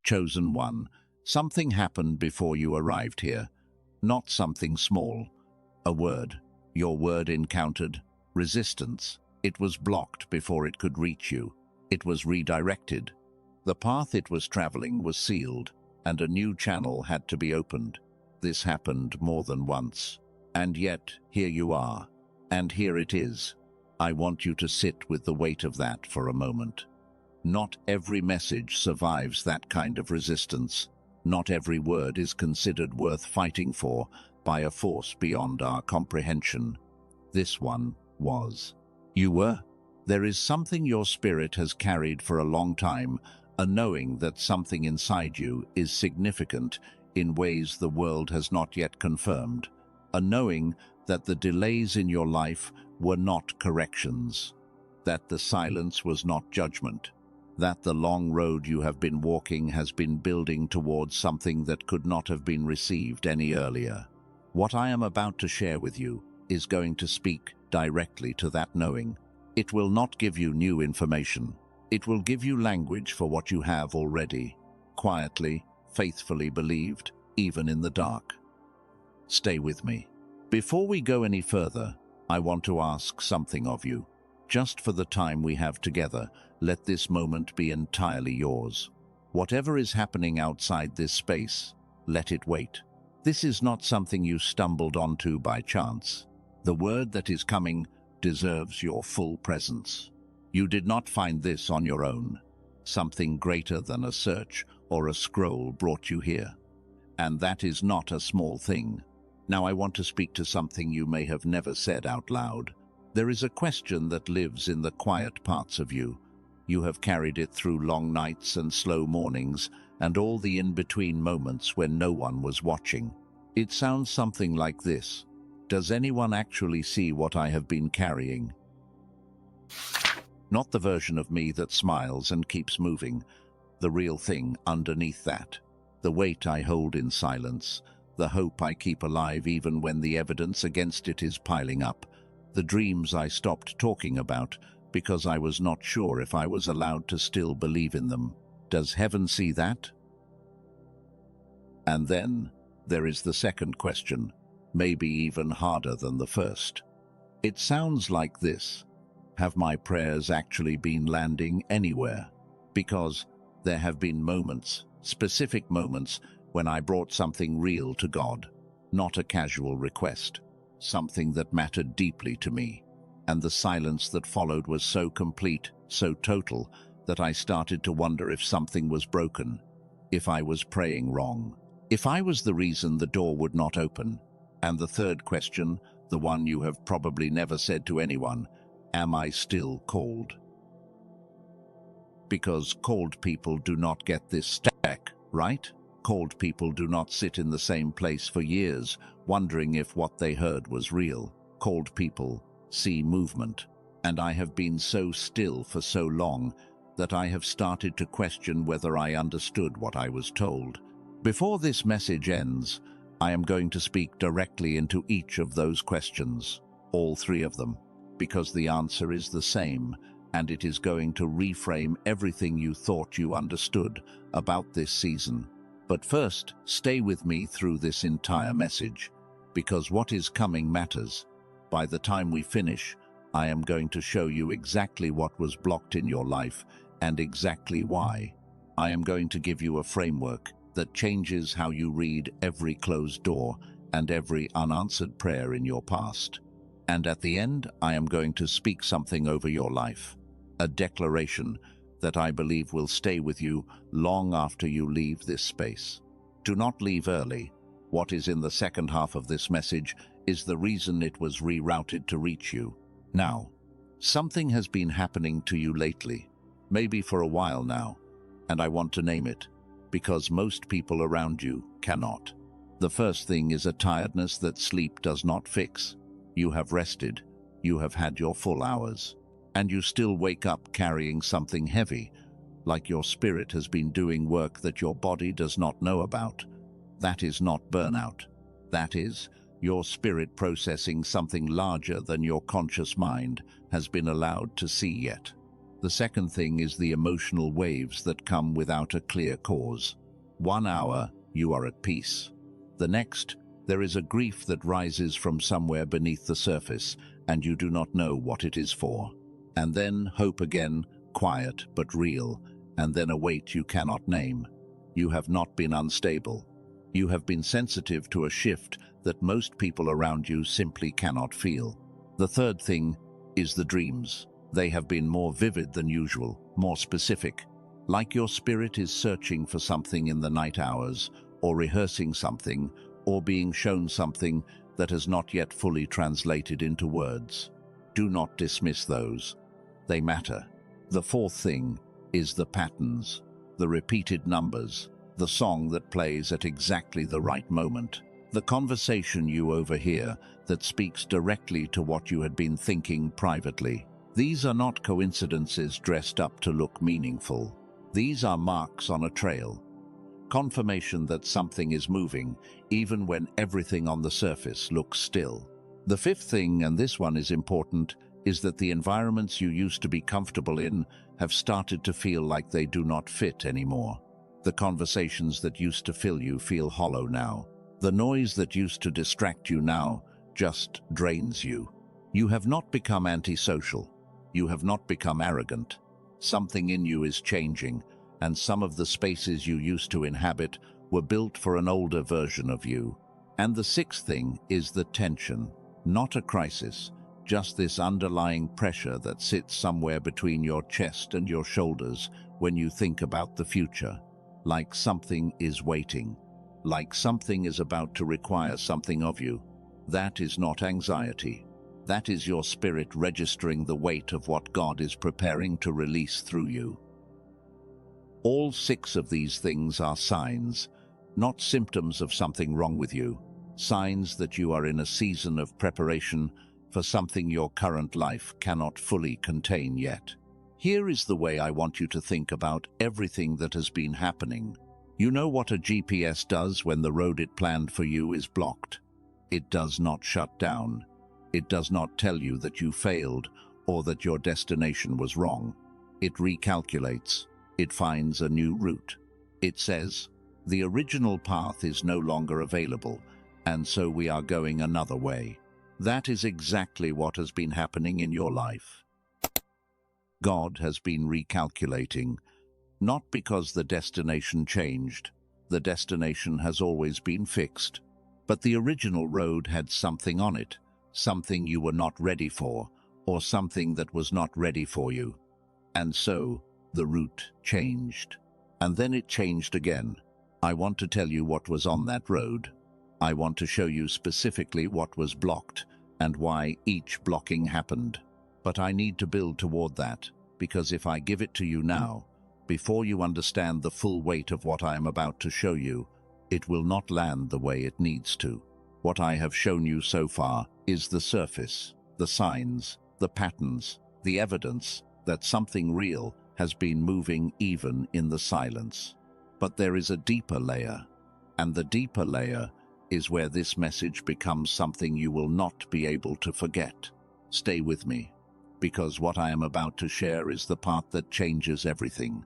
Chosen one, something happened before you arrived here. Not something small. A word. Your word encountered resistance. It was blocked before it could reach you. It was redirected. The path it was traveling was sealed, and a new channel had to be opened. This happened more than once. And yet, here you are. And here it is. I want you to sit with the weight of that for a moment. Not every message survives that kind of resistance. Not every word is considered worth fighting for by a force beyond our comprehension. This one was. You were. There is something your spirit has carried for a long time, a knowing that something inside you is significant in ways the world has not yet confirmed, a knowing that the delays in your life were not corrections, that the silence was not judgment, that the long road you have been walking has been building towards something that could not have been received any earlier. What I am about to share with you is going to speak directly to that knowing. It will not give you new information. It will give you language for what you have already, quietly, faithfully believed, even in the dark. Stay with me. Before we go any further, I want to ask something of you. Just for the time we have together, let this moment be entirely yours. Whatever is happening outside this space, let it wait. This is not something you stumbled onto by chance. The word that is coming deserves your full presence. You did not find this on your own. Something greater than a search or a scroll brought you here. And that is not a small thing. Now I want to speak to something you may have never said out loud. There is a question that lives in the quiet parts of you. You have carried it through long nights and slow mornings and all the in-between moments when no one was watching. It sounds something like this. Does anyone actually see what I have been carrying? Not the version of me that smiles and keeps moving. The real thing underneath that. The weight I hold in silence. The hope I keep alive even when the evidence against it is piling up. The dreams I stopped talking about because I was not sure if I was allowed to still believe in them. Does heaven see that? And then there is the second question, maybe even harder than the first. It sounds like this. Have my prayers actually been landing anywhere? Because there have been moments, specific moments, when I brought something real to God, not a casual request, something that mattered deeply to me. And the silence that followed was so complete, so total, that I started to wonder if something was broken, if I was praying wrong, if I was the reason the door would not open. And the third question, the one you have probably never said to anyone, am I still called? Because called people do not get this stack, right? Called people do not sit in the same place for years, wondering if what they heard was real. Called people see movement. And I have been so still for so long that I have started to question whether I understood what I was told. Before this message ends, I am going to speak directly into each of those questions, all three of them, because the answer is the same, and it is going to reframe everything you thought you understood about this season. But first, stay with me through this entire message, because what is coming matters. By the time we finish, I am going to show you exactly what was blocked in your life and exactly why. I am going to give you a framework that changes how you read every closed door and every unanswered prayer in your past. And at the end, I am going to speak something over your life, a declaration that I believe will stay with you long after you leave this space. Do not leave early. What is in the second half of this message is the reason it was rerouted to reach you. Now, something has been happening to you lately, maybe for a while now, and I want to name it, because most people around you cannot. The first thing is a tiredness that sleep does not fix. You have rested, you have had your full hours, and you still wake up carrying something heavy, like your spirit has been doing work that your body does not know about. That is not burnout. That is, your spirit processing something larger than your conscious mind has been allowed to see yet. The second thing is the emotional waves that come without a clear cause. 1 hour, you are at peace. The next, there is a grief that rises from somewhere beneath the surface, and you do not know what it is for. And then hope again, quiet but real, and then a weight you cannot name. You have not been unstable. You have been sensitive to a shift that most people around you simply cannot feel. The third thing is the dreams. They have been more vivid than usual, more specific. Like your spirit is searching for something in the night hours, or rehearsing something, or being shown something that has not yet fully translated into words. Do not dismiss those. They matter. The fourth thing is the patterns, the repeated numbers, the song that plays at exactly the right moment, the conversation you overhear that speaks directly to what you had been thinking privately. These are not coincidences dressed up to look meaningful. These are marks on a trail. Confirmation that something is moving, even when everything on the surface looks still. The fifth thing, and this one is important, is that the environments you used to be comfortable in have started to feel like they do not fit anymore. The conversations that used to fill you feel hollow now. The noise that used to distract you now just drains you. You have not become antisocial. You have not become arrogant. Something in you is changing, and some of the spaces you used to inhabit were built for an older version of you. And the sixth thing is the tension, not a crisis, just this underlying pressure that sits somewhere between your chest and your shoulders when you think about the future. Like something is waiting, like something is about to require something of you. That is not anxiety. That is your spirit registering the weight of what God is preparing to release through you. All 6 of these things are signs, not symptoms of something wrong with you, signs that you are in a season of preparation for something your current life cannot fully contain yet. Here is the way I want you to think about everything that has been happening. You know what a GPS does when the road it planned for you is blocked? It does not shut down. It does not tell you that you failed or that your destination was wrong. It recalculates. It finds a new route. It says, the original path is no longer available, and so we are going another way. That is exactly what has been happening in your life. God has been recalculating, not because the destination changed. The destination has always been fixed. But the original road had something on it, something you were not ready for, or something that was not ready for you. And so, the route changed. And then it changed again. I want to tell you what was on that road. I want to show you specifically what was blocked and why each blocking happened. But I need to build toward that, because if I give it to you now, before you understand the full weight of what I am about to show you, it will not land the way it needs to. What I have shown you so far is the surface, the signs, the patterns, the evidence that something real has been moving even in the silence. But there is a deeper layer, and the deeper layer is where this message becomes something you will not be able to forget. Stay with me, because what I am about to share is the part that changes everything.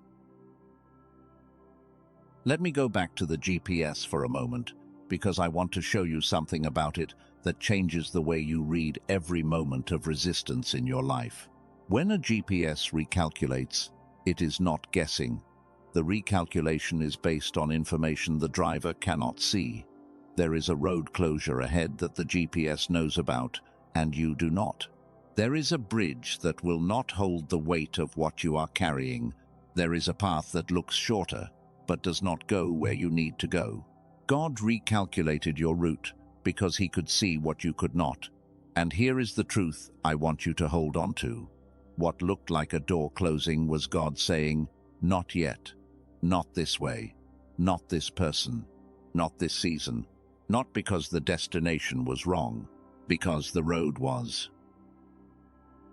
Let me go back to the GPS for a moment, because I want to show you something about it that changes the way you read every moment of resistance in your life. When a GPS recalculates, it is not guessing. The recalculation is based on information the driver cannot see. There is a road closure ahead that the GPS knows about, and you do not. There is a bridge that will not hold the weight of what you are carrying. There is a path that looks shorter, but does not go where you need to go. God recalculated your route because he could see what you could not. And here is the truth I want you to hold on to. What looked like a door closing was God saying, not yet, not this way, not this person, not this season, not because the destination was wrong, because the road was.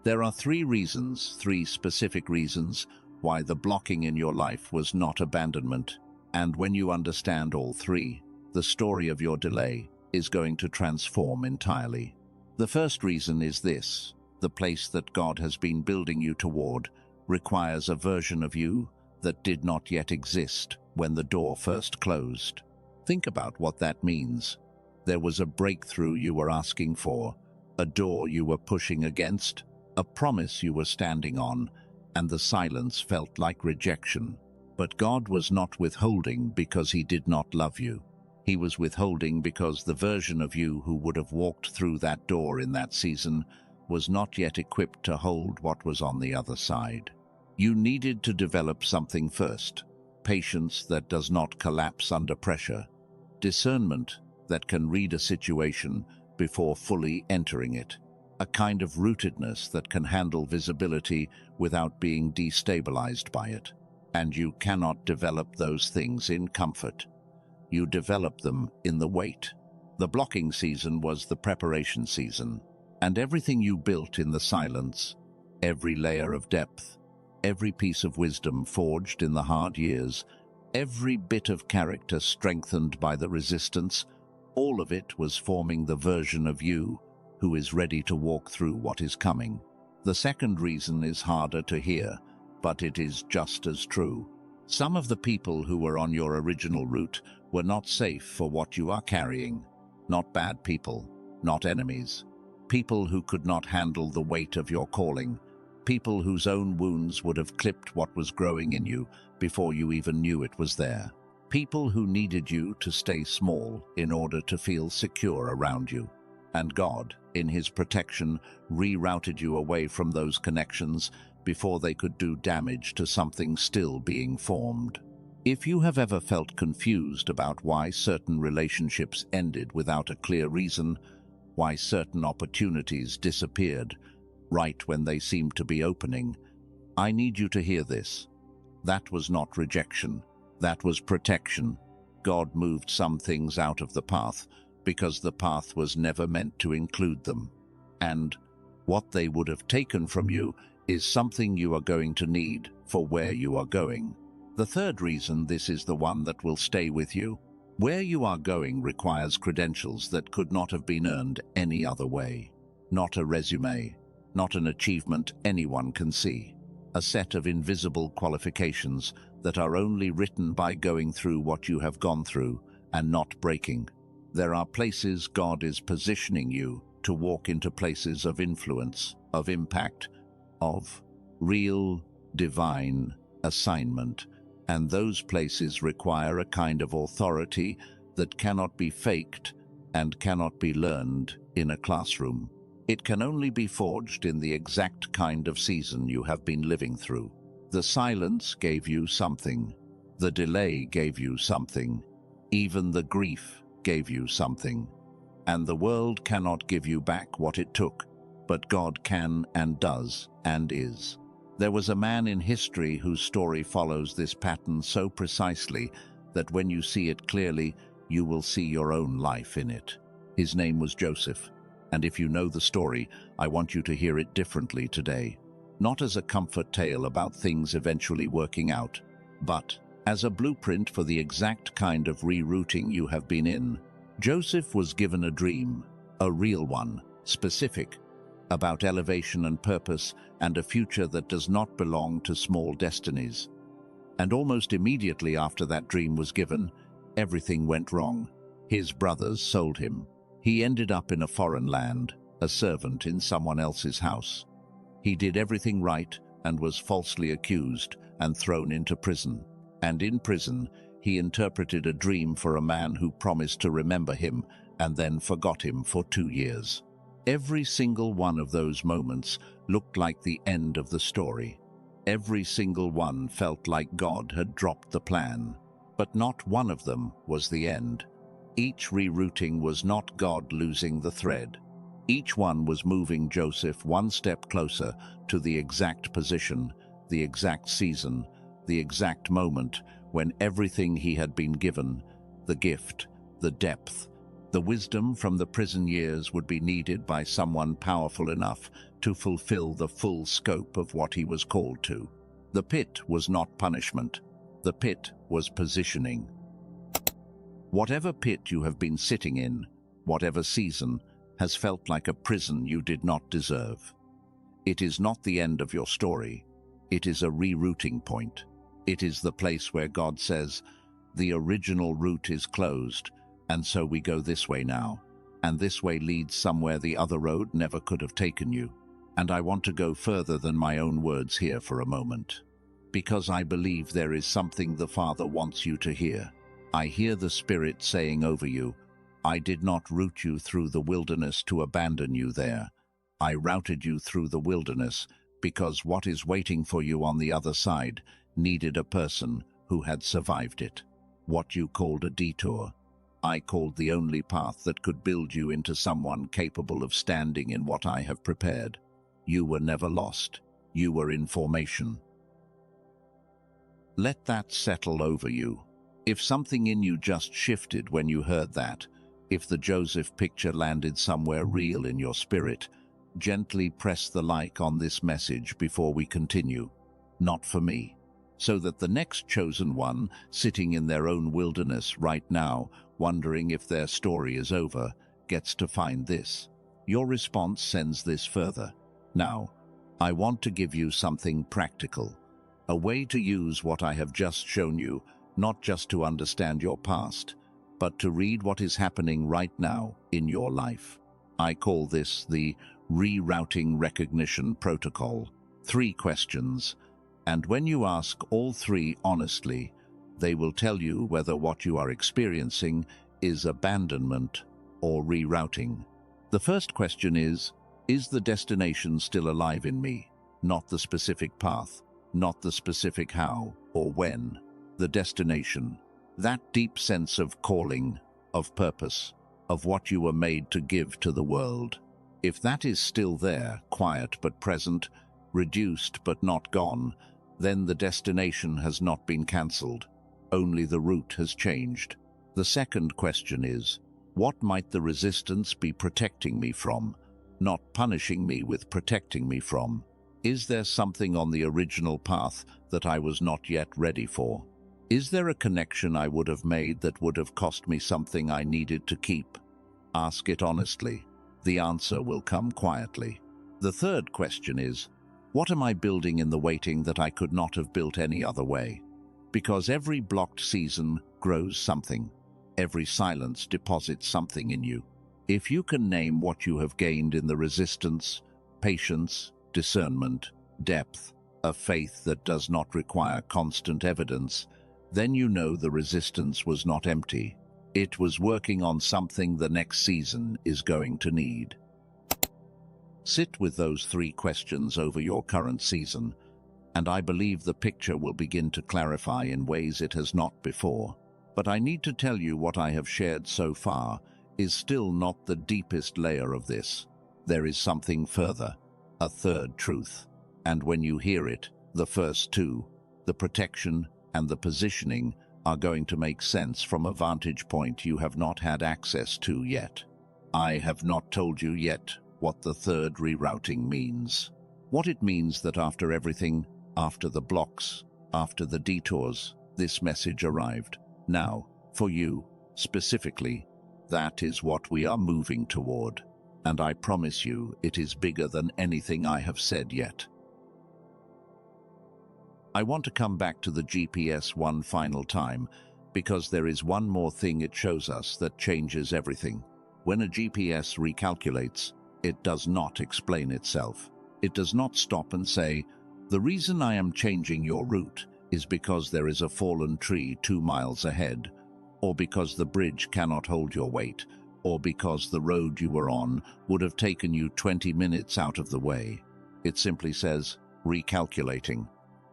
There are 3 reasons, 3 specific reasons, why the blocking in your life was not abandonment. And when you understand all 3, the story of your delay is going to transform entirely. The first reason is this: the place that God has been building you toward requires a version of you that did not yet exist when the door first closed. Think about what that means. There was a breakthrough you were asking for, a door you were pushing against, a promise you were standing on, and the silence felt like rejection. But God was not withholding because he did not love you. He was withholding because the version of you who would have walked through that door in that season was not yet equipped to hold what was on the other side. You needed to develop something first: patience that does not collapse under pressure, discernment that can read a situation before fully entering it, a kind of rootedness that can handle visibility without being destabilized by it. And you cannot develop those things in comfort. You develop them in the wait. The blocking season was the preparation season, and everything you built in the silence, every layer of depth, every piece of wisdom forged in the hard years, every bit of character strengthened by the resistance, all of it was forming the version of you who is ready to walk through what is coming. The second reason is harder to hear, but it is just as true. Some of the people who were on your original route were not safe for what you are carrying. Not bad people, not enemies. People who could not handle the weight of your calling. People whose own wounds would have clipped what was growing in you before you even knew it was there. People who needed you to stay small in order to feel secure around you. And God, in his protection, rerouted you away from those connections before they could do damage to something still being formed. If you have ever felt confused about why certain relationships ended without a clear reason, why certain opportunities disappeared right when they seemed to be opening, I need you to hear this. That was not rejection. That was protection. God moved some things out of the path because the path was never meant to include them. And what they would have taken from you is something you are going to need for where you are going. The third reason this is the one that will stay with you. Where you are going requires credentials that could not have been earned any other way. Not a resume, not an achievement anyone can see. A set of invisible qualifications that are only written by going through what you have gone through and not breaking. There are places God is positioning you to walk into, places of influence, of impact, of real divine assignment, and those places require a kind of authority that cannot be faked and cannot be learned in a classroom. It can only be forged in the exact kind of season you have been living through. The silence gave you something. The delay gave you something. Even the grief gave you something. And the world cannot give you back what it took, but God can and does and is. There was a man in history whose story follows this pattern so precisely that when you see it clearly, you will see your own life in it. His name was Joseph. And if you know the story, I want you to hear it differently today. Not as a comfort tale about things eventually working out, but as a blueprint for the exact kind of rerouting you have been in. Joseph was given a dream, a real one, specific, about elevation and purpose and a future that does not belong to small destinies. And almost immediately after that dream was given, everything went wrong. His brothers sold him. He ended up in a foreign land, a servant in someone else's house. He did everything right and was falsely accused and thrown into prison. And in prison, he interpreted a dream for a man who promised to remember him and then forgot him for 2 years. Every single one of those moments looked like the end of the story. Every single one felt like God had dropped the plan. But not one of them was the end. Each rerouting was not God losing the thread. Each one was moving Joseph one step closer to the exact position, the exact season, the exact moment when everything he had been given, the gift, the depth, the wisdom from the prison years would be needed by someone powerful enough to fulfill the full scope of what he was called to. The pit was not punishment. The pit was positioning. Whatever pit you have been sitting in, whatever season, has felt like a prison you did not deserve. It is not the end of your story. It is a rerouting point. It is the place where God says, the original route is closed, and so we go this way now. And this way leads somewhere the other road never could have taken you. And I want to go further than my own words here for a moment. Because I believe there is something the Father wants you to hear. I hear the Spirit saying over you, I did not route you through the wilderness to abandon you there. I routed you through the wilderness because what is waiting for you on the other side needed a person who had survived it. What you called a detour, I called the only path that could build you into someone capable of standing in what I have prepared. You were never lost. You were in formation. Let that settle over you. If something in you just shifted when you heard that, if the Joseph picture landed somewhere real in your spirit, gently press the like on this message before we continue. Not for me. So that the next chosen one, sitting in their own wilderness right now, wondering if their story is over, gets to find this. Your response sends this further. Now, I want to give you something practical. A way to use what I have just shown you, not just to understand your past, but to read what is happening right now in your life. I call this the Rerouting Recognition Protocol. 3 questions. And when you ask all 3 honestly, they will tell you whether what you are experiencing is abandonment or rerouting. The first question is the destination still alive in me? Not the specific path, not the specific how or when. The destination, that deep sense of calling, of purpose, of what you were made to give to the world. If that is still there, quiet but present, reduced but not gone, then the destination has not been cancelled. Only the route has changed. The second question is, what might the resistance be protecting me from? Not punishing me with protecting me from. Is there something on the original path that I was not yet ready for? Is there a connection I would have made that would have cost me something I needed to keep? Ask it honestly. The answer will come quietly. The third question is, what am I building in the waiting that I could not have built any other way? Because every blocked season grows something. Every silence deposits something in you. If you can name what you have gained in the resistance, patience, discernment, depth, a faith that does not require constant evidence, then you know the resistance was not empty. It was working on something the next season is going to need. Sit with those 3 questions over your current season, and I believe the picture will begin to clarify in ways it has not before. But I need to tell you what I have shared so far is still not the deepest layer of this. There is something further, a third truth. And when you hear it, the first 2, the protection and the positioning, are going to make sense from a vantage point you have not had access to yet. I have not told you yet what the third rerouting means. What it means that after everything, after the blocks, after the detours, this message arrived. Now, for you, specifically, that is what we are moving toward. And I promise you, it is bigger than anything I have said yet. I want to come back to the GPS one final time, because there is one more thing it shows us that changes everything. When a GPS recalculates, it does not explain itself. It does not stop and say, the reason I am changing your route is because there is a fallen tree 2 miles ahead, or because the bridge cannot hold your weight, or because the road you were on would have taken you 20 minutes out of the way. It simply says, recalculating.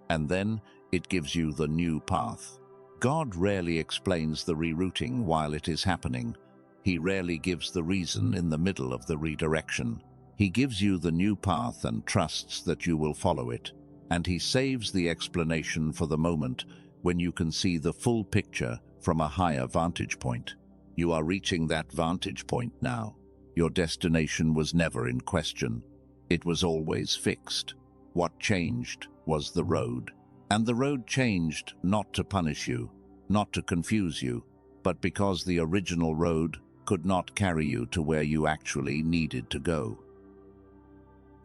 And then it gives you the new path. God rarely explains the rerouting while it is happening. He rarely gives the reason in the middle of the redirection. He gives you the new path and trusts that you will follow it. And he saves the explanation for the moment when you can see the full picture from a higher vantage point. You are reaching that vantage point now. Your destination was never in question. It was always fixed. What changed was the road. And the road changed not to punish you, not to confuse you, but because the original road could not carry you to where you actually needed to go.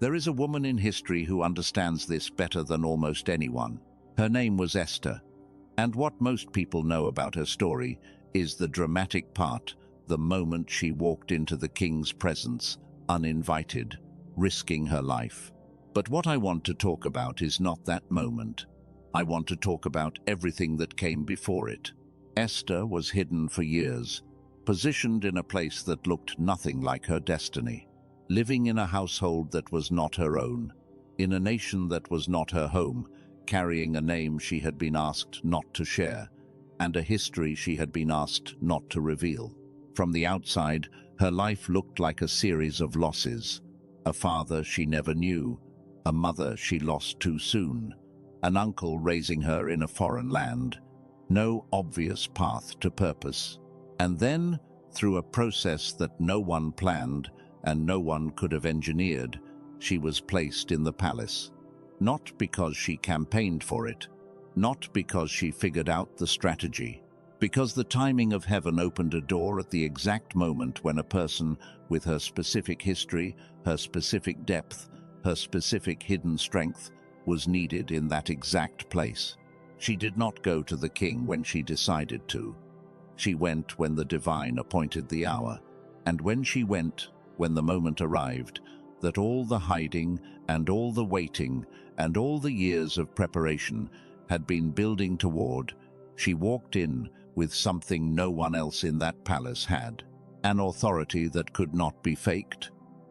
There is a woman in history who understands this better than almost anyone. Her name was Esther, and what most people know about her story is the dramatic part, the moment she walked into the king's presence, uninvited, risking her life. But what I want to talk about is not that moment. I want to talk about everything that came before it. Esther was hidden for years, positioned in a place that looked nothing like her destiny, living in a household that was not her own, in a nation that was not her home, carrying a name she had been asked not to share, and a history she had been asked not to reveal. From the outside, her life looked like a series of losses. A father she never knew, a mother she lost too soon, an uncle raising her in a foreign land. No obvious path to purpose. And then, through a process that no one planned and no one could have engineered, she was placed in the palace. Not because she campaigned for it, not because she figured out the strategy, because the timing of heaven opened a door at the exact moment when a person with her specific history, her specific depth, her specific hidden strength was needed in that exact place. She did not go to the king when she decided to. She went when the divine appointed the hour, and when she went, when the moment arrived, that all the hiding and all the waiting and all the years of preparation had been building toward, she walked in with something no one else in that palace had, an authority that could not be faked,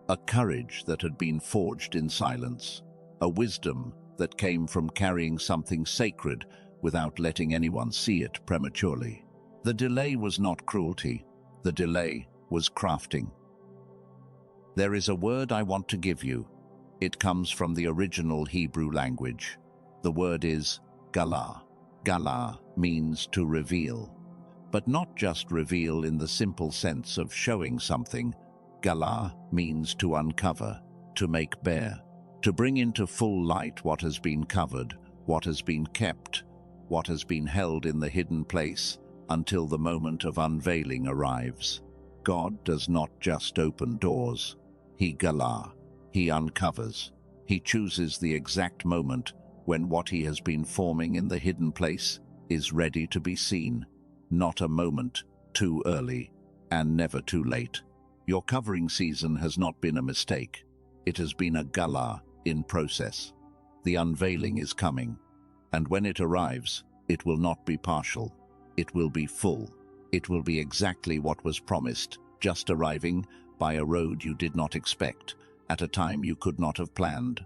a courage that had been forged in silence, a wisdom that came from carrying something sacred without letting anyone see it prematurely. The delay was not cruelty, the delay was crafting. There is a word I want to give you. It comes from the original Hebrew language. The word is galah. Galah means to reveal. But not just reveal in the simple sense of showing something. Galah means to uncover, to make bare, to bring into full light what has been covered, what has been kept, what has been held in the hidden place until the moment of unveiling arrives. God does not just open doors. He galah. He uncovers. He chooses the exact moment when what he has been forming in the hidden place is ready to be seen. Not a moment too early and never too late. Your covering season has not been a mistake. It has been a galah in process. The unveiling is coming, and when it arrives, it will not be partial. It will be full. It will be exactly what was promised, just arriving by a road you did not expect, at a time you could not have planned.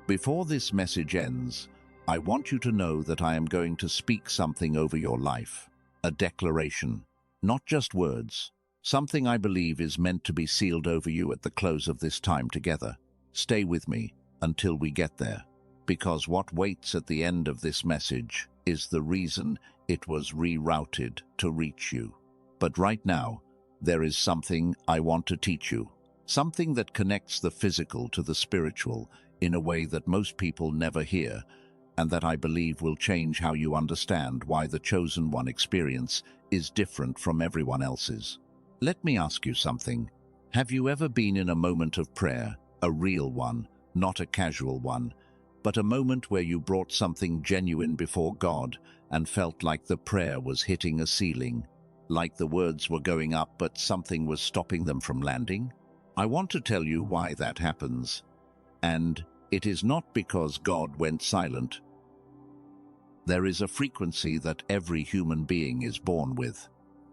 Before this message ends, I want you to know that I am going to speak something over your life, a declaration, not just words, something I believe is meant to be sealed over you at the close of this time together. Stay with me until we get there, because what waits at the end of this message is the reason it was rerouted to reach you. But right now, there is something I want to teach you, something that connects the physical to the spiritual in a way that most people never hear, and that I believe will change how you understand why the chosen one experience is different from everyone else's. Let me ask you something. Have you ever been in a moment of prayer, a real one, not a casual one, but a moment where you brought something genuine before God and felt like the prayer was hitting a ceiling, like the words were going up but something was stopping them from landing? I want to tell you why that happens. And it is not because God went silent. There is a frequency that every human being is born with.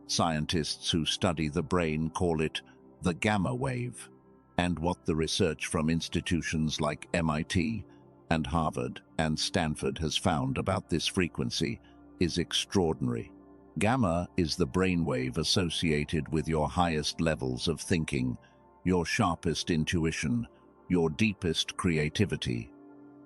Scientists who study the brain call it the gamma wave. And what the research from institutions like MIT and Harvard and Stanford has found about this frequency is extraordinary. Gamma is the brainwave associated with your highest levels of thinking, your sharpest intuition, your deepest creativity,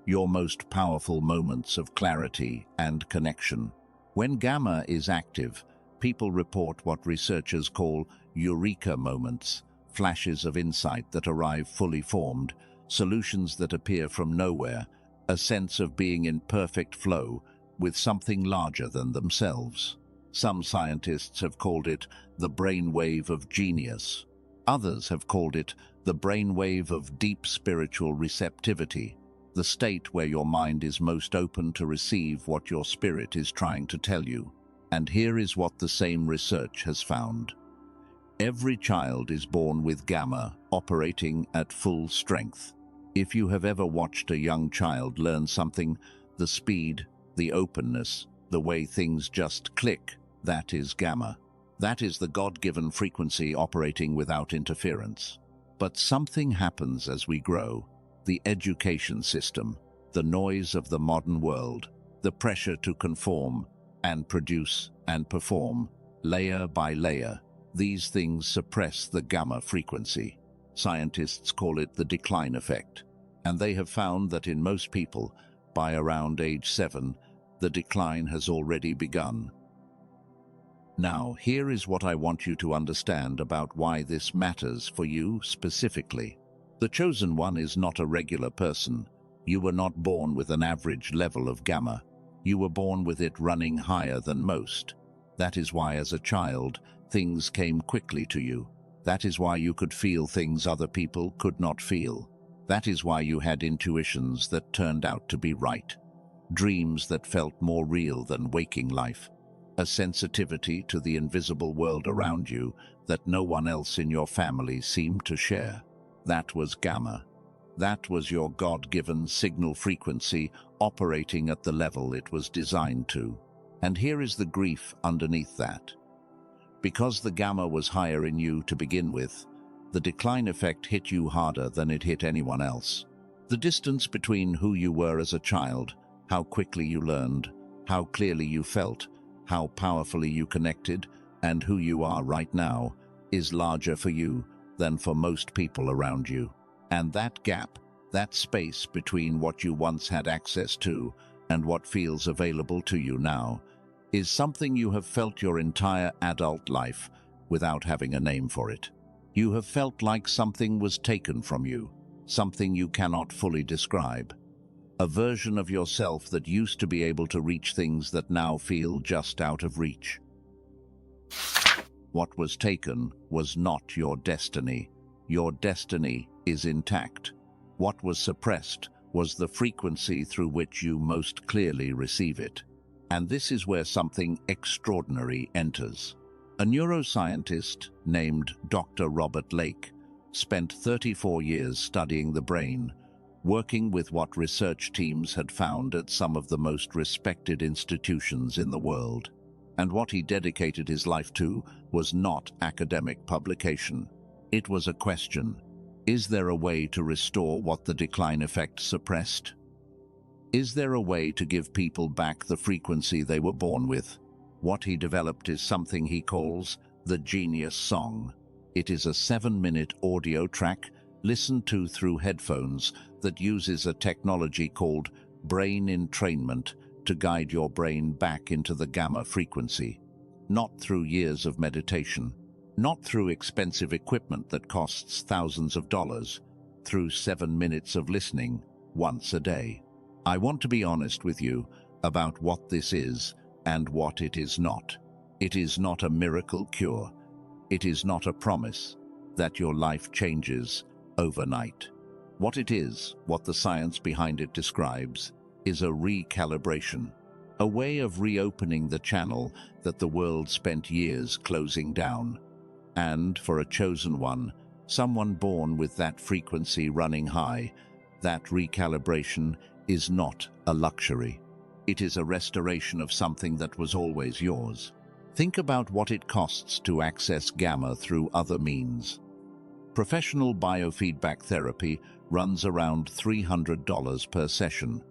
your most powerful moments of clarity and connection. When gamma is active, people report what researchers call eureka moments, flashes of insight that arrive fully formed, solutions that appear from nowhere, a sense of being in perfect flow with something larger than themselves. Some scientists have called it the brainwave of genius. Others have called it the brainwave of deep spiritual receptivity, the state where your mind is most open to receive what your spirit is trying to tell you. And here is what the same research has found. Every child is born with gamma operating at full strength. If you have ever watched a young child learn something, the speed, the openness, the way things just click, that is gamma. That is the God-given frequency operating without interference. But something happens as we grow. The education system, the noise of the modern world, the pressure to conform and produce and perform, layer by layer, these things suppress the gamma frequency. Scientists call it the decline effect, and they have found that in most people, by around age 7, the decline has already begun. Now, here is what I want you to understand about why this matters for you specifically. The chosen one is not a regular person. You were not born with an average level of gamma. You were born with it running higher than most. That is why, as a child, things came quickly to you. That is why you could feel things other people could not feel. That is why you had intuitions that turned out to be right. Dreams that felt more real than waking life. A sensitivity to the invisible world around you that no one else in your family seemed to share. That was gamma. That was your God-given signal frequency operating at the level it was designed to. And here is the grief underneath that. Because the gamma was higher in you to begin with, the decline effect hit you harder than it hit anyone else. The distance between who you were as a child, how quickly you learned, how clearly you felt, how powerfully you connected, and who you are right now, is larger for you than for most people around you. And that gap, that space between what you once had access to and what feels available to you now, is something you have felt your entire adult life without having a name for it. You have felt like something was taken from you, something you cannot fully describe. A version of yourself that used to be able to reach things that now feel just out of reach. What was taken was not your destiny. Your destiny is intact. What was suppressed was the frequency through which you most clearly receive it. And this is where something extraordinary enters. A neuroscientist named Dr. Robert Lake spent 34 years studying the brain, working with what research teams had found at some of the most respected institutions in the world. And what he dedicated his life to was not academic publication. It was a question: is there a way to restore what the decline effect suppressed? Is there a way to give people back the frequency they were born with? What he developed is something he calls the Genius Song. It is a 7-minute audio track listened to through headphones that uses a technology called brain entrainment to guide your brain back into the gamma frequency. Not through years of meditation, not through expensive equipment that costs thousands of dollars, through 7 minutes of listening once a day. I want to be honest with you about what this is and what it is not. It is not a miracle cure. It is not a promise that your life changes overnight. What it is, what the science behind it describes, is a recalibration, a way of reopening the channel that the world spent years closing down. And for a chosen one, someone born with that frequency running high, that recalibration is not a luxury. It is a restoration of something that was always yours. Think about what it costs to access gamma through other means. Professional biofeedback therapy runs around $300 per session.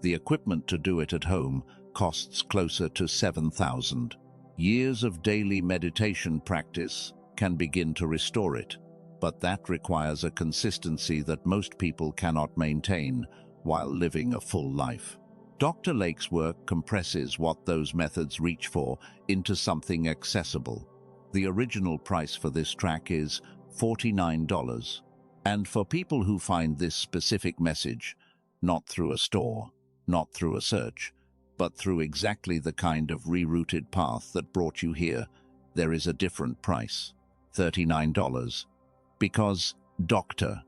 The equipment to do it at home costs closer to $7,000. Years of daily meditation practice can begin to restore it, but that requires a consistency that most people cannot maintain while living a full life. Dr. Lake's work compresses what those methods reach for into something accessible. The original price for this track is $49. And for people who find this specific message, not through a store, not through a search, but through exactly the kind of rerouted path that brought you here, there is a different price, $39. Because Doctor.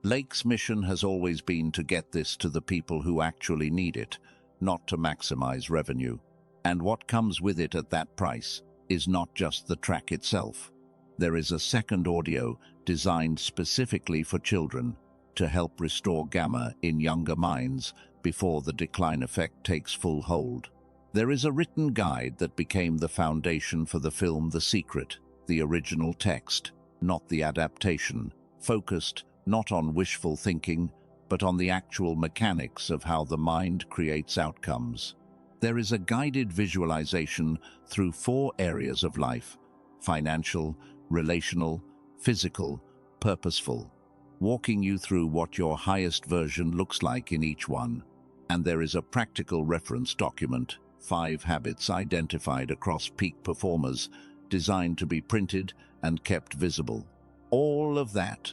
Lake's mission has always been to get this to the people who actually need it, not to maximize revenue. And what comes with it at that price is not just the track itself. There is a second audio designed specifically for children to help restore gamma in younger minds before the decline effect takes full hold. There is a written guide that became the foundation for the film The Secret, the original text, not the adaptation, focused not on wishful thinking, but on the actual mechanics of how the mind creates outcomes. There is a guided visualization through 4 areas of life: financial, relational, physical, purposeful, walking you through what your highest version looks like in each one. And there is a practical reference document, 5 habits identified across peak performers, designed to be printed and kept visible. All of that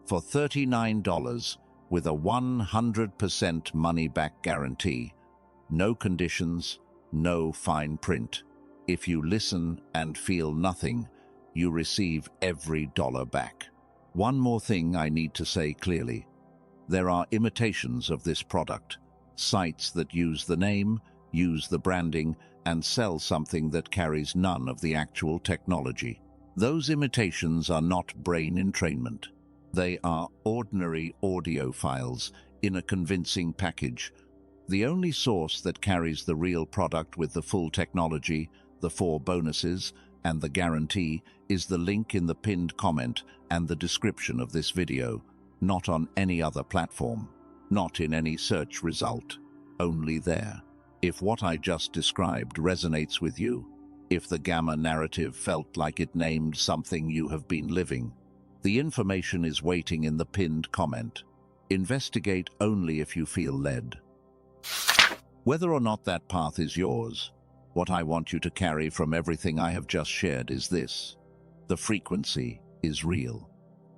for $39 with a 100% money-back guarantee. No conditions, no fine print. If you listen and feel nothing, you receive every dollar back. One more thing I need to say clearly. There are imitations of this product, sites that use the name, use the branding, and sell something that carries none of the actual technology. Those imitations are not brain entrainment. They are ordinary audio files in a convincing package. The only source that carries the real product with the full technology, the 4 bonuses, and the guarantee is the link in the pinned comment and the description of this video, not on any other platform, not in any search result, only there. If what I just described resonates with you, if the gamma narrative felt like it named something you have been living, the information is waiting in the pinned comment. Investigate only if you feel led. Whether or not that path is yours, what I want you to carry from everything I have just shared is this: the frequency is real.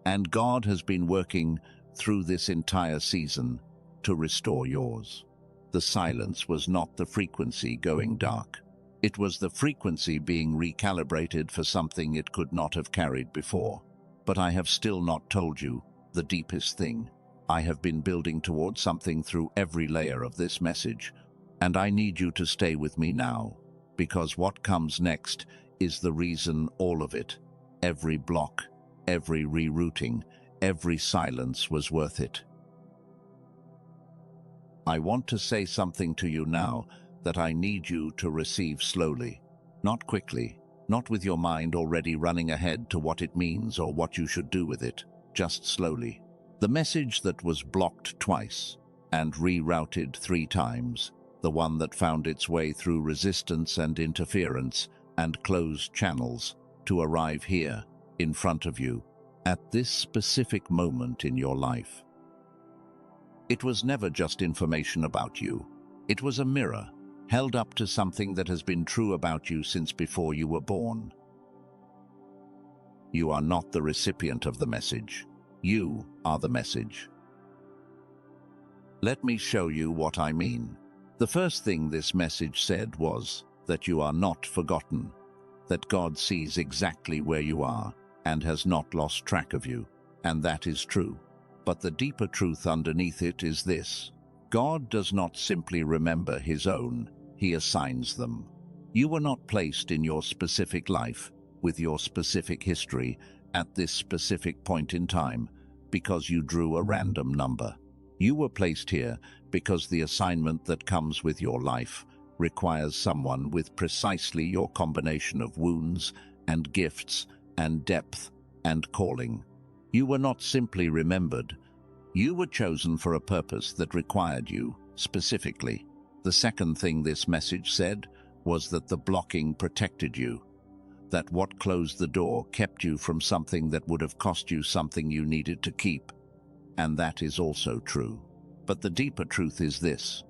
And God has been working through this entire season to restore yours. The silence was not the frequency going dark. It was the frequency being recalibrated for something it could not have carried before. But I have still not told you the deepest thing. I have been building towards something through every layer of this message, and I need you to stay with me now, because what comes next is the reason all of it, every block, every rerouting, every silence was worth it. I want to say something to you now that I need you to receive slowly, not quickly, not with your mind already running ahead to what it means or what you should do with it, just slowly. The message that was blocked twice and rerouted 3 times, the one that found its way through resistance and interference and closed channels to arrive here, in front of you, at this specific moment in your life. It was never just information about you. It was a mirror, held up to something that has been true about you since before you were born. You are not the recipient of the message. You are the message. Let me show you what I mean. The first thing this message said was that you are not forgotten, that God sees exactly where you are and has not lost track of you, and that is true. But the deeper truth underneath it is this: God does not simply remember his own, he assigns them. You were not placed in your specific life, with your specific history, at this specific point in time, because you drew a random number. You were placed here because the assignment that comes with your life requires someone with precisely your combination of wounds and gifts and depth and calling. You were not simply remembered. You were chosen for a purpose that required you, specifically. The second thing this message said was that the blocking protected you, that what closed the door kept you from something that would have cost you something you needed to keep. And that is also true. But the deeper truth is this: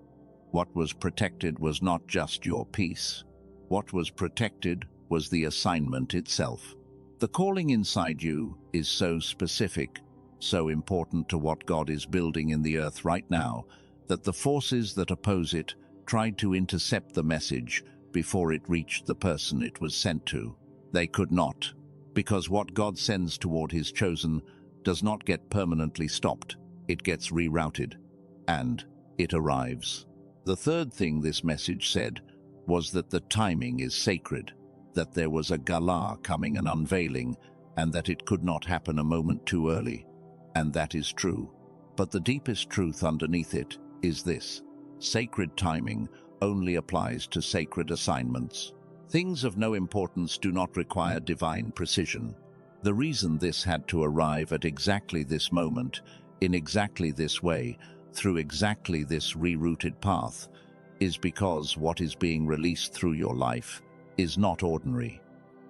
what was protected was not just your peace. What was protected was the assignment itself. The calling inside you is so specific, so important to what God is building in the earth right now, that the forces that oppose it tried to intercept the message before it reached the person it was sent to. They could not, because what God sends toward his chosen does not get permanently stopped. It gets rerouted, and it arrives. The third thing this message said was that the timing is sacred, that there was a gala coming and unveiling, and that it could not happen a moment too early. And that is true. But the deepest truth underneath it is this: sacred timing only applies to sacred assignments. Things of no importance do not require divine precision. The reason this had to arrive at exactly this moment, in exactly this way, through exactly this rerouted path, is because what is being released through your life is not ordinary.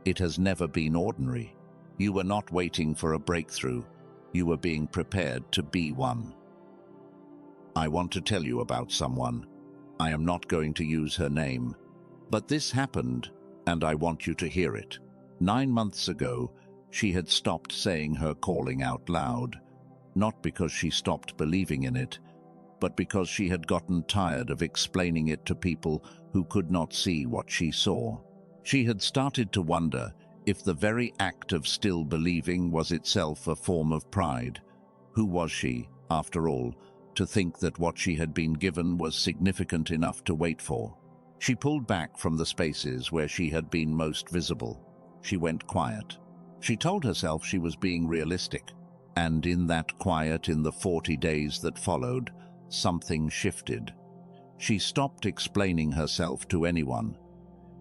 It has never been ordinary. You were not waiting for a breakthrough. You were being prepared to be one. I want to tell you about someone. I am not going to use her name. But this happened, and I want you to hear it. 9 months ago, she had stopped saying her calling out loud, not because she stopped believing in it, but because she had gotten tired of explaining it to people who could not see what she saw. She had started to wonder if the very act of still believing was itself a form of pride. Who was she, after all, to think that what she had been given was significant enough to wait for? She pulled back from the spaces where she had been most visible. She went quiet. She told herself she was being realistic. And in that quiet, in the 40 days that followed, something shifted. She stopped explaining herself to anyone.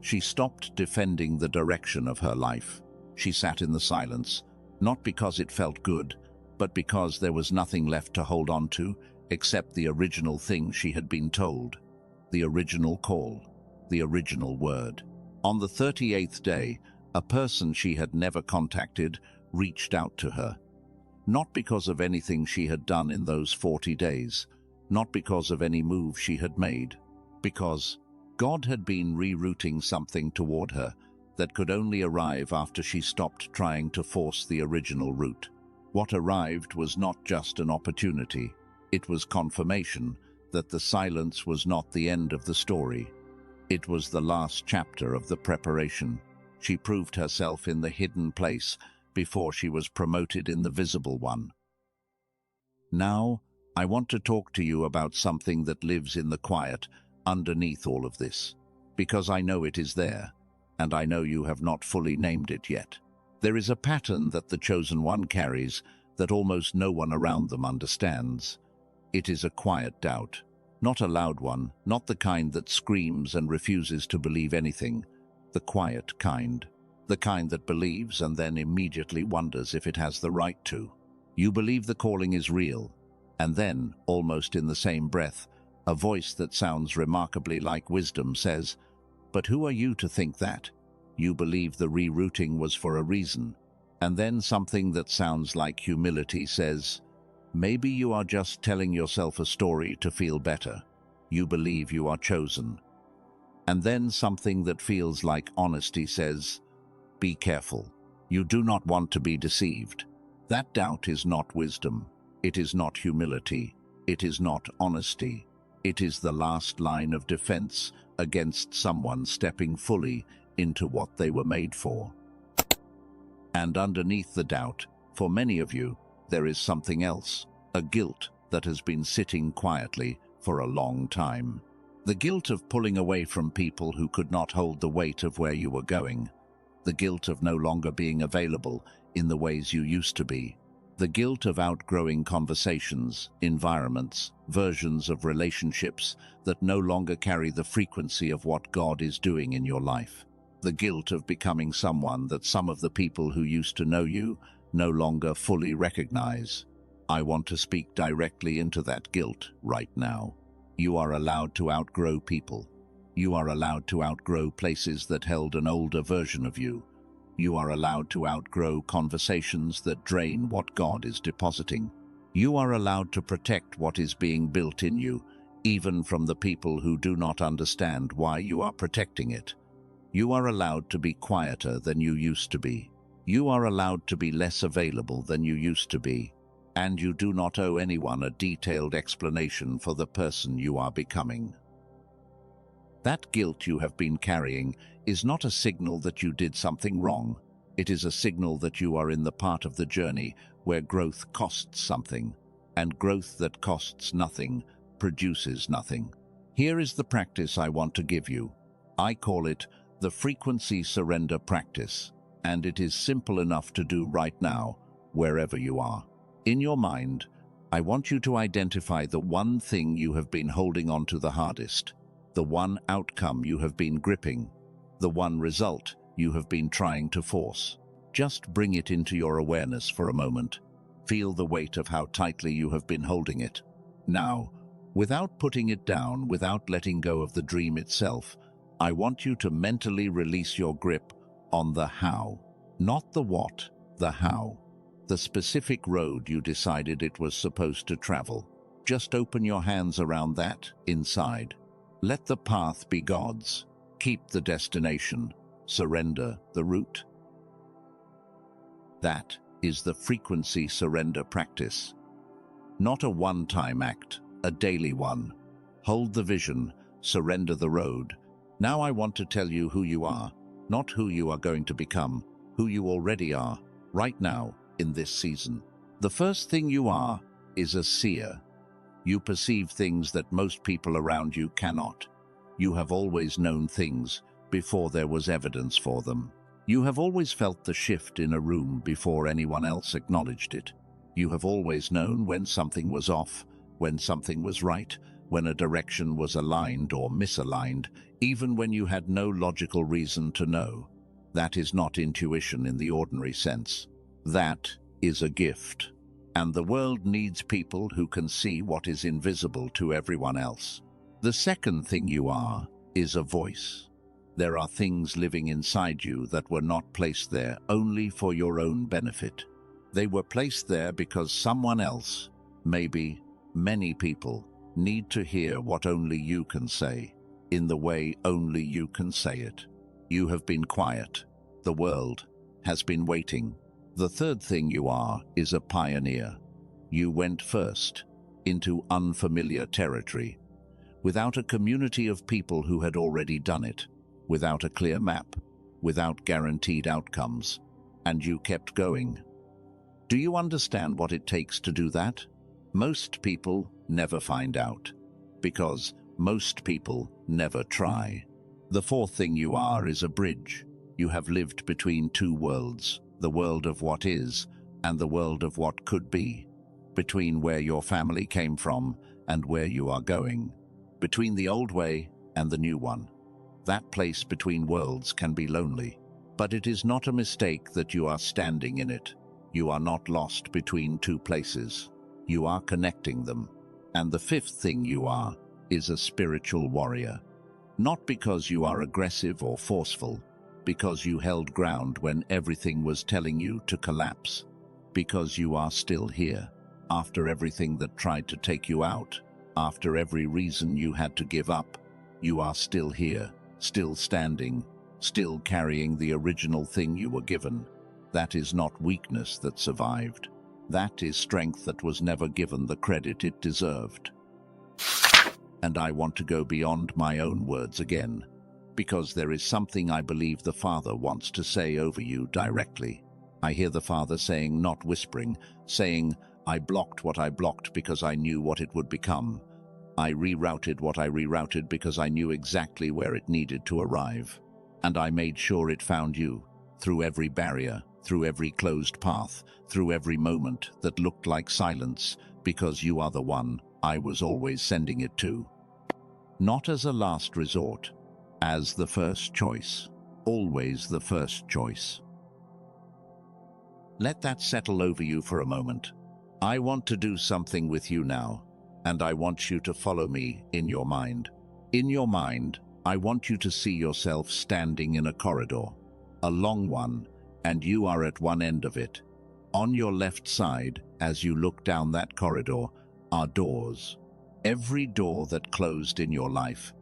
She stopped defending the direction of her life. She sat in the silence, not because it felt good, but because there was nothing left to hold on to except the original thing she had been told, the original call, the original word. On the 38th day, a person she had never contacted reached out to her. Not because of anything she had done in those 40 days, not because of any move she had made, because God had been rerouting something toward her that could only arrive after she stopped trying to force the original route. What arrived was not just an opportunity, it was confirmation that the silence was not the end of the story. It was the last chapter of the preparation. She proved herself in the hidden place before she was promoted in the visible one. Now, I want to talk to you about something that lives in the quiet, underneath all of this, because I know it is there, and I know you have not fully named it yet. There is a pattern that the chosen one carries that almost no one around them understands. It is a quiet doubt, not a loud one, not the kind that screams and refuses to believe anything, the quiet kind. The kind that believes and then immediately wonders if it has the right to. You believe the calling is real, and then, almost in the same breath, a voice that sounds remarkably like wisdom says, "But who are you to think that? You believe the rerouting was for a reason." And then something that sounds like humility says, "Maybe you are just telling yourself a story to feel better. You believe you are chosen." And then something that feels like honesty says, "Be careful. You do not want to be deceived." That doubt is not wisdom. It is not humility. It is not honesty. It is the last line of defense against someone stepping fully into what they were made for. And underneath the doubt, for many of you, there is something else, a guilt that has been sitting quietly for a long time. The guilt of pulling away from people who could not hold the weight of where you were going. The guilt of no longer being available in the ways you used to be. The guilt of outgrowing conversations, environments, versions of relationships that no longer carry the frequency of what God is doing in your life. The guilt of becoming someone that some of the people who used to know you no longer fully recognize. I want to speak directly into that guilt right now. You are allowed to outgrow people. You are allowed to outgrow places that held an older version of you. You are allowed to outgrow conversations that drain what God is depositing. You are allowed to protect what is being built in you, even from the people who do not understand why you are protecting it. You are allowed to be quieter than you used to be. You are allowed to be less available than you used to be. And you do not owe anyone a detailed explanation for the person you are becoming. That guilt you have been carrying is not a signal that you did something wrong. It is a signal that you are in the part of the journey where growth costs something, and growth that costs nothing produces nothing. Here is the practice I want to give you. I call it the frequency surrender practice, and it is simple enough to do right now, wherever you are. In your mind, I want you to identify the one thing you have been holding on to the hardest, the one outcome you have been gripping, the one result you have been trying to force. Just bring it into your awareness for a moment. Feel the weight of how tightly you have been holding it. Now, without putting it down, without letting go of the dream itself, I want you to mentally release your grip on the how. Not the what, the how. The specific road you decided it was supposed to travel. Just open your hands around that, inside. Let the path be God's. Keep the destination. Surrender the route. That is the frequency surrender practice. Not a one-time act, a daily one. Hold the vision, surrender the road. Now I want to tell you who you are, not who you are going to become, who you already are, right now, in this season. The first thing you are is a seer. You perceive things that most people around you cannot. You have always known things before there was evidence for them. You have always felt the shift in a room before anyone else acknowledged it. You have always known when something was off, when something was right, when a direction was aligned or misaligned, even when you had no logical reason to know. That is not intuition in the ordinary sense. That is a gift. And the world needs people who can see what is invisible to everyone else. The second thing you are is a voice. There are things living inside you that were not placed there only for your own benefit. They were placed there because someone else, maybe many people, need to hear what only you can say, in the way only you can say it. You have been quiet. The world has been waiting. The third thing you are is a pioneer. You went first, into unfamiliar territory, without a community of people who had already done it, without a clear map, without guaranteed outcomes, and you kept going. Do you understand what it takes to do that? Most people never find out, because most people never try. The fourth thing you are is a bridge. You have lived between two worlds, the world of what is and the world of what could be, between where your family came from and where you are going, between the old way and the new one. That place between worlds can be lonely, but it is not a mistake that you are standing in it. You are not lost between two places. You are connecting them. And the fifth thing you are is a spiritual warrior. Not because you are aggressive or forceful, because you held ground when everything was telling you to collapse, because you are still here, after everything that tried to take you out, after every reason you had to give up. You are still here, still standing, still carrying the original thing you were given. That is not weakness that survived. That is strength that was never given the credit it deserved. And I want to go beyond my own words again, because there is something I believe the Father wants to say over you directly. I hear the Father saying, not whispering, saying, I blocked what I blocked because I knew what it would become. I rerouted what I rerouted because I knew exactly where it needed to arrive. And I made sure it found you, through every barrier, through every closed path, through every moment that looked like silence, because you are the one I was always sending it to. Not as a last resort, as the first choice, always the first choice. Let that settle over you for a moment. I want to do something with you now, and I want you to follow me in your mind. In your mind, I want you to see yourself standing in a corridor, a long one, and you are at one end of it. On your left side, as you look down that corridor, are doors. Every door that closed in your life,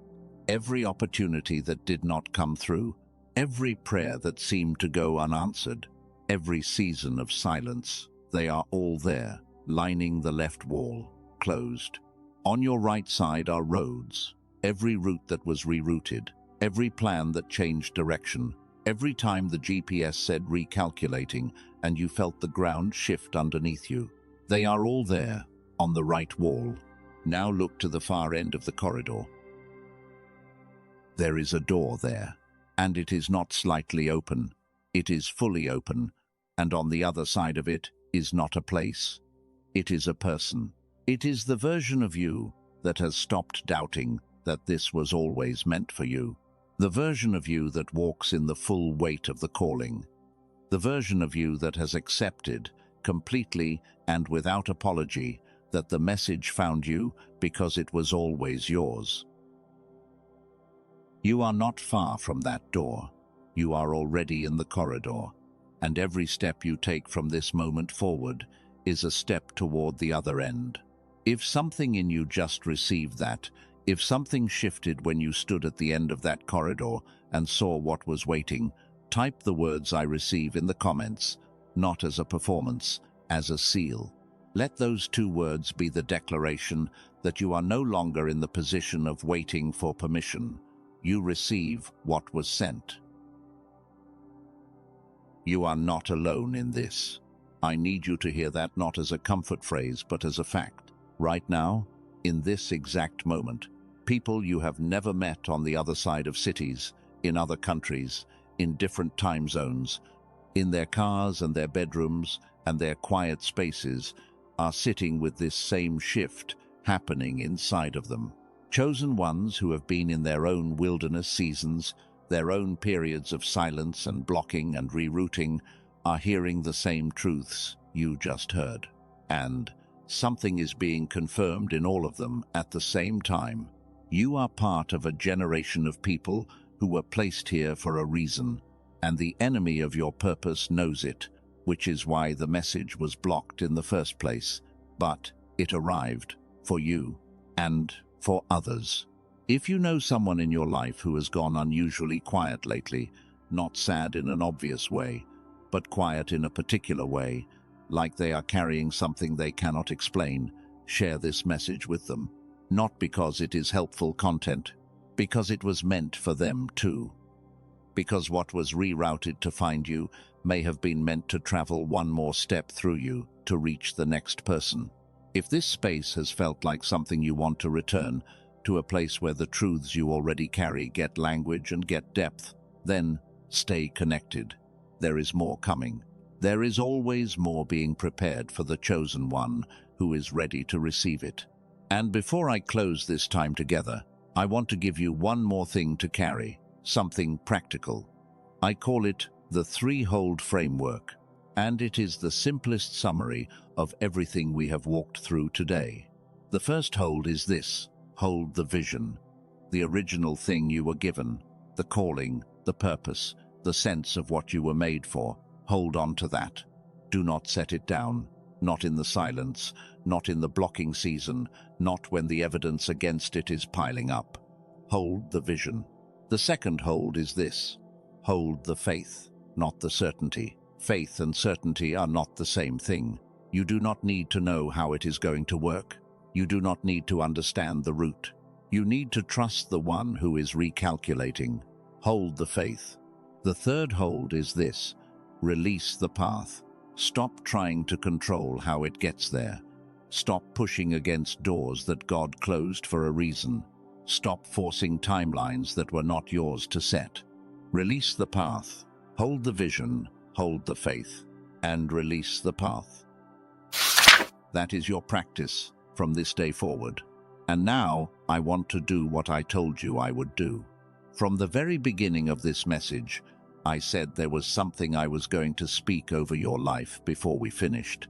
every opportunity that did not come through, every prayer that seemed to go unanswered, every season of silence, they are all there, lining the left wall, closed. On your right side are roads, every route that was rerouted, every plan that changed direction, Every time the GPS said recalculating and you felt the ground shift underneath you. They are all there, on the right wall. Now look to the far end of the corridor. There is a door there, and it is not slightly open. It is fully open, and on the other side of it is not a place. It is a person. It is the version of you that has stopped doubting that this was always meant for you. The version of you that walks in the full weight of the calling. The version of you that has accepted, completely and without apology, that the message found you because it was always yours. You are not far from that door. You are already in the corridor, and every step you take from this moment forward is a step toward the other end. If something in you just received that, if something shifted when you stood at the end of that corridor and saw what was waiting, type the words "I receive" in the comments, not as a performance, as a seal. Let those 2 words be the declaration that you are no longer in the position of waiting for permission. You receive what was sent. You are not alone in this. I need you to hear that not as a comfort phrase, but as a fact. Right now, in this exact moment, people you have never met on the other side of cities, in other countries, in different time zones, in their cars and their bedrooms and their quiet spaces, are sitting with this same shift happening inside of them. Chosen ones who have been in their own wilderness seasons, their own periods of silence and blocking and rerouting, are hearing the same truths you just heard. And something is being confirmed in all of them at the same time. You are part of a generation of people who were placed here for a reason, and the enemy of your purpose knows it, which is why the message was blocked in the first place. But it arrived for you and for others. If you know someone in your life who has gone unusually quiet lately, not sad in an obvious way, but quiet in a particular way, like they are carrying something they cannot explain, share this message with them. Not because it is helpful content, because it was meant for them too. Because what was rerouted to find you may have been meant to travel one more step through you to reach the next person. If this space has felt like something you want to return to, a place where the truths you already carry get language and get depth, then stay connected. There is more coming. There is always more being prepared for the chosen one who is ready to receive it. And before I close this time together, I want to give you one more thing to carry, something practical. I call it the 3-hold framework, and it is the simplest summary of everything we have walked through today. The first hold is this: hold the vision, the original thing you were given, the calling, the purpose, the sense of what you were made for. Hold on to that. Do not set it down, not in the silence, not in the blocking season, not when the evidence against it is piling up. Hold the vision. The second hold is this: hold the faith, not the certainty. Faith and certainty are not the same thing. You do not need to know how it is going to work. You do not need to understand the route. You need to trust the one who is recalculating. Hold the faith. The third hold is this: release the path. Stop trying to control how it gets there. Stop pushing against doors that God closed for a reason. Stop forcing timelines that were not yours to set. Release the path. Hold the vision, hold the faith, and release the path. That is your practice from this day forward. And now I want to do what I told you I would do. From the very beginning of this message, I said there was something I was going to speak over your life before we finished.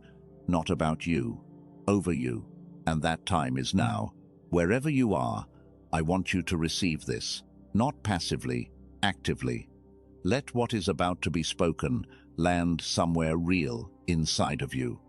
Not about you, over you. And that time is now. Wherever you are, I want you to receive this, not passively, actively. Let what is about to be spoken land somewhere real inside of you.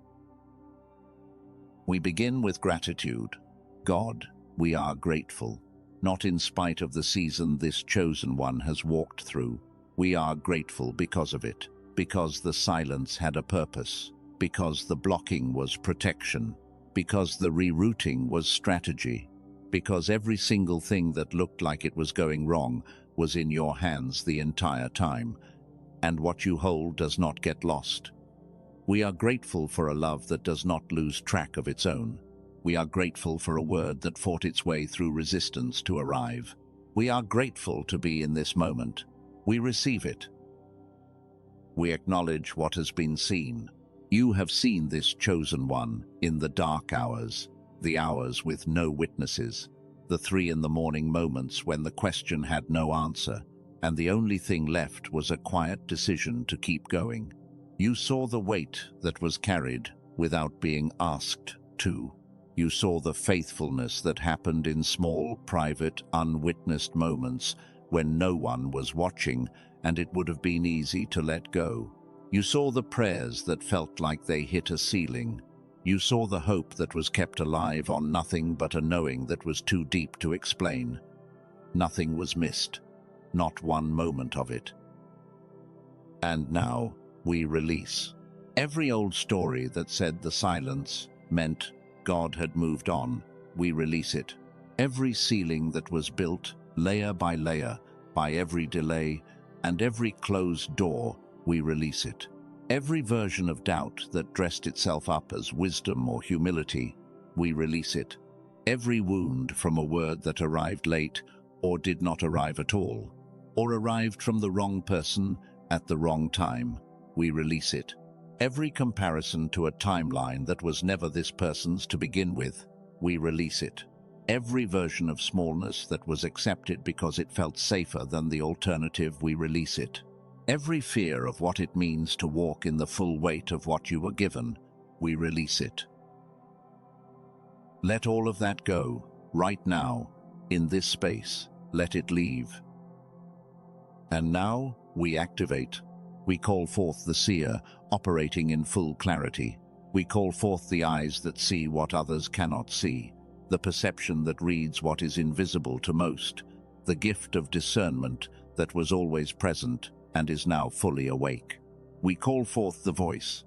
We begin with gratitude. God, we are grateful, not in spite of the season this chosen one has walked through. We are grateful because of it, because the silence had a purpose, because the blocking was protection, because the rerouting was strategy, because every single thing that looked like it was going wrong was in your hands the entire time, and what you hold does not get lost. We are grateful for a love that does not lose track of its own. We are grateful for a word that fought its way through resistance to arrive. We are grateful to be in this moment. We receive it. We acknowledge what has been seen. You have seen this chosen one in the dark hours, the hours with no witnesses, the 3 in the morning moments when the question had no answer, and the only thing left was a quiet decision to keep going. You saw the weight that was carried without being asked to. You saw the faithfulness that happened in small, private, unwitnessed moments when no one was watching and it would have been easy to let go. You saw the prayers that felt like they hit a ceiling. You saw the hope that was kept alive on nothing but a knowing that was too deep to explain. Nothing was missed, not one moment of it. And now we release. Every old story that said the silence meant God had moved on, we release it. Every ceiling that was built, layer by layer, by every delay and every closed door, we release it. Every version of doubt that dressed itself up as wisdom or humility, we release it. Every wound from a word that arrived late or did not arrive at all, or arrived from the wrong person at the wrong time, we release it. Every comparison to a timeline that was never this person's to begin with, we release it. Every version of smallness that was accepted because it felt safer than the alternative, we release it. Every fear of what it means to walk in the full weight of what you were given, we release it. Let all of that go, right now, in this space. Let it leave. And now we activate. We call forth the seer, operating in full clarity. We call forth the eyes that see what others cannot see, the perception that reads what is invisible to most, the gift of discernment that was always present and is now fully awake. We call forth the voice.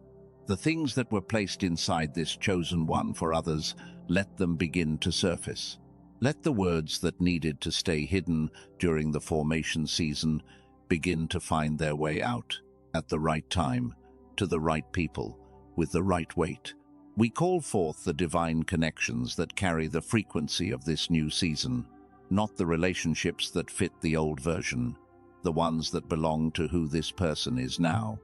The things that were placed inside this chosen one for others, let them begin to surface. Let the words that needed to stay hidden during the formation season begin to find their way out at the right time, to the right people, with the right weight. We call forth the divine connections that carry the frequency of this new season, not the relationships that fit the old version, the ones that belong to who this person is now.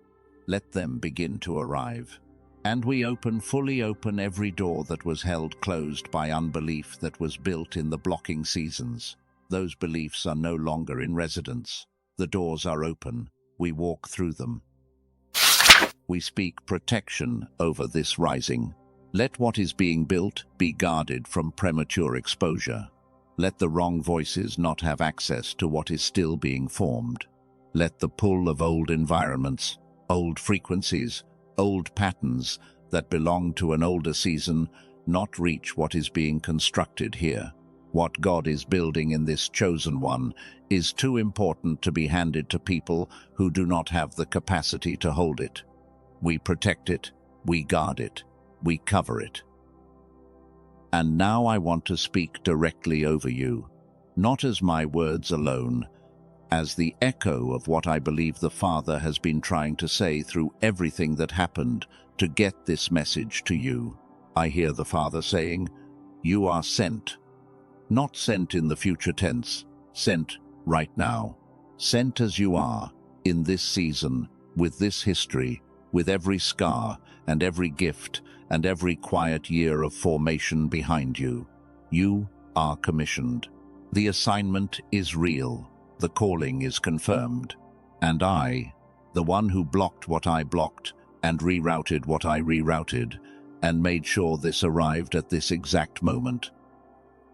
Let them begin to arrive. And we fully open every door that was held closed by unbelief that was built in the blocking seasons. Those beliefs are no longer in residence. The doors are open. We walk through them. We speak protection over this rising. Let what is being built be guarded from premature exposure. Let the wrong voices not have access to what is still being formed. Let the pull of old environments, old frequencies, old patterns that belong to an older season not reach what is being constructed here. What God is building in this chosen one is too important to be handed to people who do not have the capacity to hold it. We protect it, we guard it, we cover it. And now I want to speak directly over you, not as my words alone, as the echo of what I believe the Father has been trying to say through everything that happened to get this message to you. I hear the Father saying, "You are sent." Not sent in the future tense, sent right now. Sent as you are, in this season, with this history, with every scar and every gift and every quiet year of formation behind you. You are commissioned. The assignment is real. The calling is confirmed. And I, the one who blocked what I blocked and rerouted what I rerouted, and made sure this arrived at this exact moment,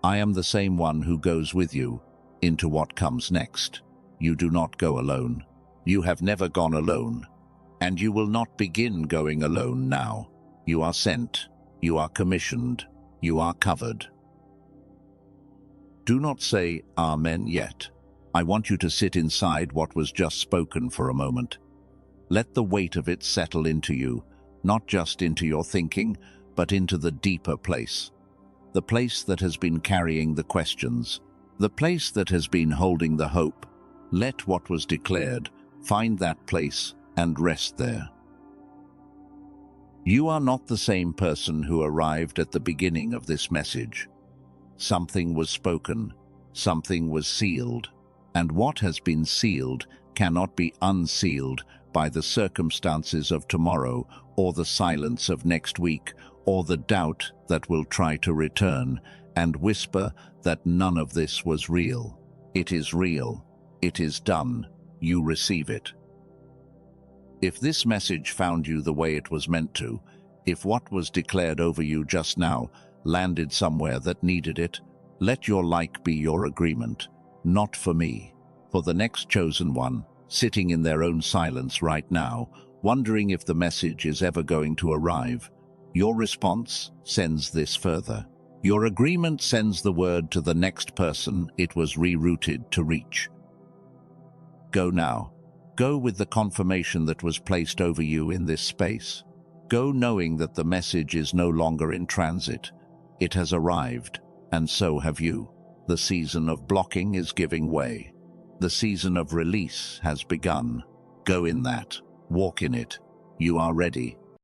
I am the same one who goes with you into what comes next. You do not go alone. You have never gone alone. And you will not begin going alone now. You are sent. You are commissioned. You are covered. Do not say Amen yet. I want you to sit inside what was just spoken for a moment. Let the weight of it settle into you, not just into your thinking, but into the deeper place. The place that has been carrying the questions, the place that has been holding the hope. Let what was declared Find that place and rest there. You are not the same person who arrived at the beginning of this message. Something was spoken, something was sealed, and what has been sealed cannot be unsealed by the circumstances of tomorrow, or the silence of next week, or the doubt that will try to return and whisper that none of this was real. It is real. It is done. You receive it. If this message found you the way it was meant to, if what was declared over you just now landed somewhere that needed it, let your like be your agreement. Not for me, for the next chosen one, sitting in their own silence right now, wondering if the message is ever going to arrive. Your response sends this further. Your agreement sends the word to the next person it was rerouted to reach. Go now. Go with the confirmation that was placed over you in this space. Go knowing that the message is no longer in transit. It has arrived, and so have you. The season of blocking is giving way. The season of release has begun. Go in that. Walk in it. You are ready.